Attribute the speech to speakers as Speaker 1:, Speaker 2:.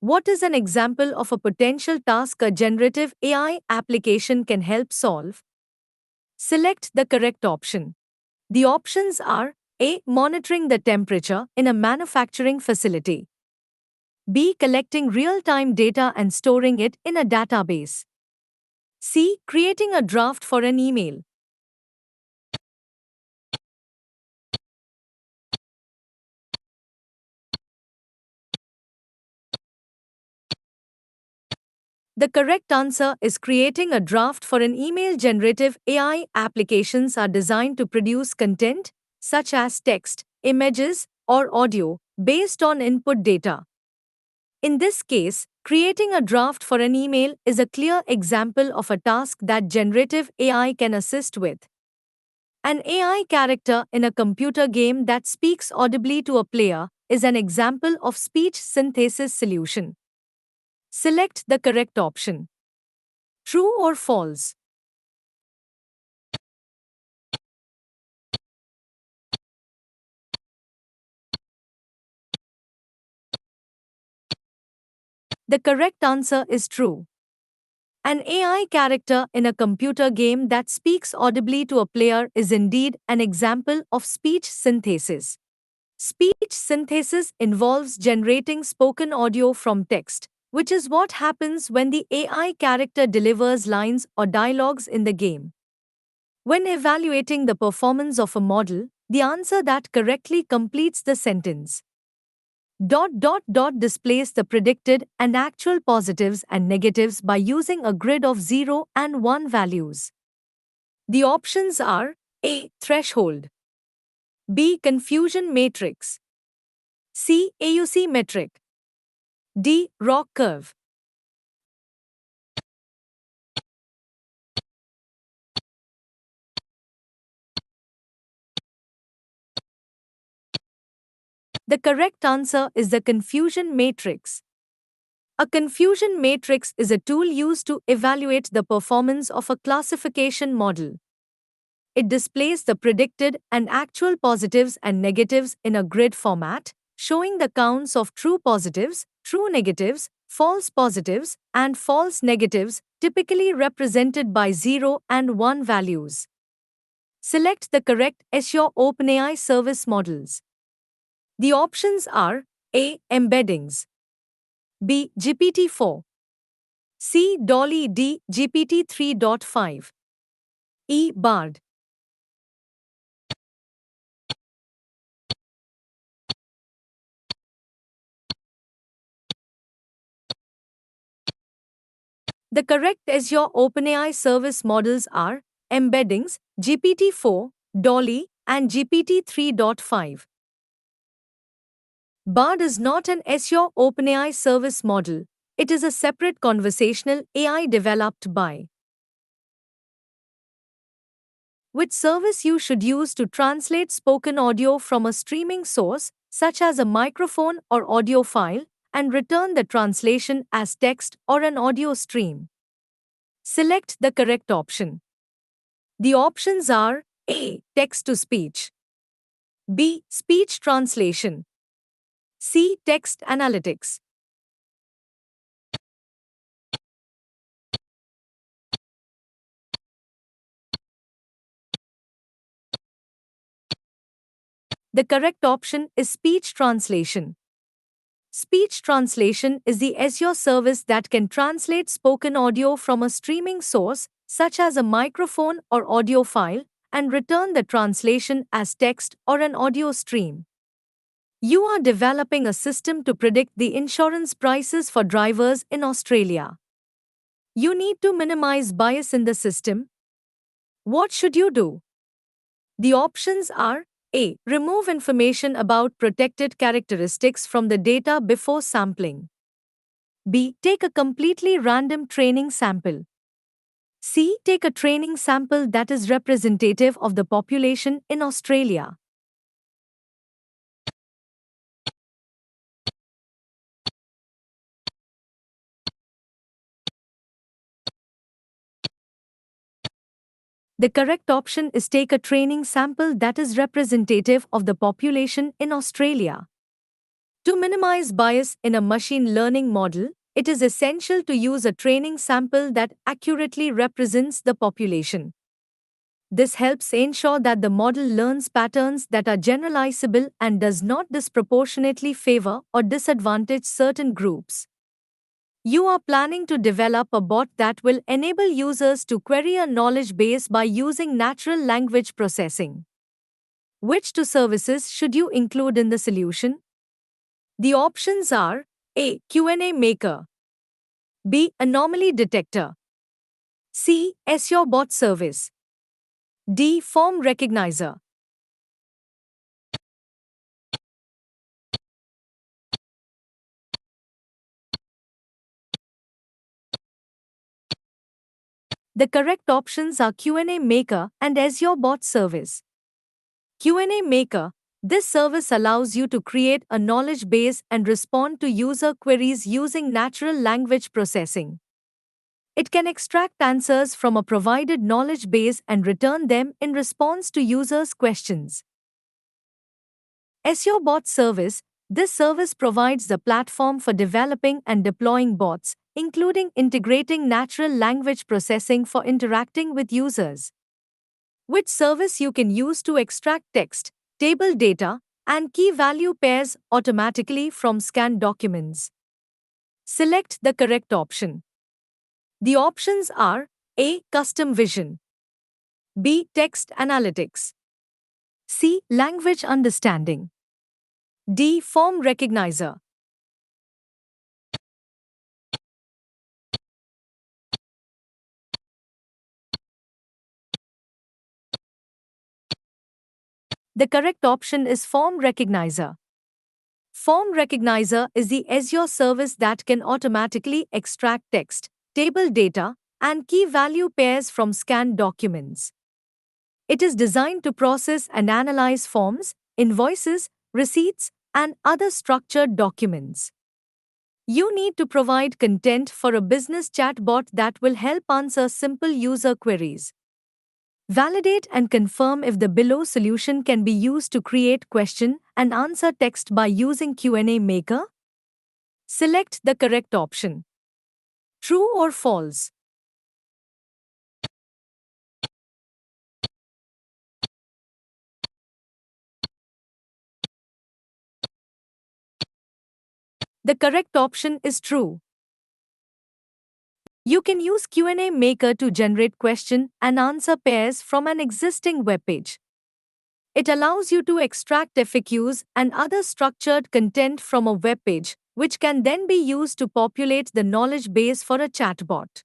Speaker 1: What is an example of a potential task a generative AI application can help solve? Select the correct option. The options are A. Monitoring the temperature in a manufacturing facility. B. Collecting real-time data and storing it in a database. C. Creating a draft for an email. The correct answer is creating a draft for an email. Generative AI applications are designed to produce content, such as text, images, or audio, based on input data. In this case, creating a draft for an email is a clear example of a task that generative AI can assist with. An AI character in a computer game that speaks audibly to a player is an example of speech synthesis solution. Select the correct option. True or false? The correct answer is true. An AI character in a computer game that speaks audibly to a player is indeed an example of speech synthesis. Speech synthesis involves generating spoken audio from text, which is what happens when the AI character delivers lines or dialogues in the game. When evaluating the performance of a model, the answer that correctly completes the sentence displays the predicted and actual positives and negatives by using a grid of 0 and 1 values. The options are A. Threshold, B. Confusion matrix, C. AUC metric, D. Rock curve. The correct answer is the confusion matrix. A confusion matrix is a tool used to evaluate the performance of a classification model. It displays the predicted and actual positives and negatives in a grid format, showing the counts of true positives, true negatives, false positives, and false negatives, typically represented by 0 and 1 values. Select the correct Azure OpenAI Service models. The options are A. Embeddings, B. GPT-4, C. Dolly, D. GPT 3.5, E. Bard. The correct Azure OpenAI Service models are Embeddings, GPT-4, Dolly, and GPT 3.5. Bard is not an Azure OpenAI Service model. It is a separate conversational AI developed by which service you should use to translate spoken audio from a streaming source, such as a microphone or audio file, and return the translation as text or an audio stream. Select the correct option. The options are A. Text to speech, B. Speech translation, C. Text analytics. The correct option is speech translation. Speech translation is the Azure service that can translate spoken audio from a streaming source, such as a microphone or audio file, and return the translation as text or an audio stream. You are developing a system to predict the insurance prices for drivers in Australia. You need to minimize bias in the system. What should you do? The options are A. Remove information about protected characteristics from the data before sampling. B. Take a completely random training sample. C. Take a training sample that is representative of the population in Australia. The correct option is take a training sample that is representative of the population in Australia. To minimize bias in a machine learning model, it is essential to use a training sample that accurately represents the population. This helps ensure that the model learns patterns that are generalizable and does not disproportionately favor or disadvantage certain groups. You are planning to develop a bot that will enable users to query a knowledge base by using natural language processing. Which two services should you include in the solution? The options are A. Q&A Maker, B. Anomaly Detector, C. Azure Bot Service, D. Form Recognizer. The correct options are Q&A Maker and Azure Bot Service. Q&A Maker. This service allows you to create a knowledge base and respond to user queries using natural language processing. It can extract answers from a provided knowledge base and return them in response to users' questions. Azure Bot Service. This service provides the platform for developing and deploying bots, including integrating natural language processing for interacting with users. Which service you can use to extract text, table data, and key value pairs automatically from scanned documents. Select the correct option. The options are A. Custom Vision, B. Text Analytics, C. Language Understanding, D. Form Recognizer. The correct option is Form Recognizer. Form Recognizer is the Azure service that can automatically extract text, table data, and key value pairs from scanned documents. It is designed to process and analyze forms, invoices, receipts, and other structured documents. You need to provide content for a business chatbot that will help answer simple user queries. Validate and confirm if the below solution can be used to create question and answer text by using Q&A Maker. Select the correct option. True or false? The correct option is true. You can use Q&A Maker to generate question and answer pairs from an existing web page. It allows you to extract FAQs and other structured content from a web page, which can then be used to populate the knowledge base for a chatbot.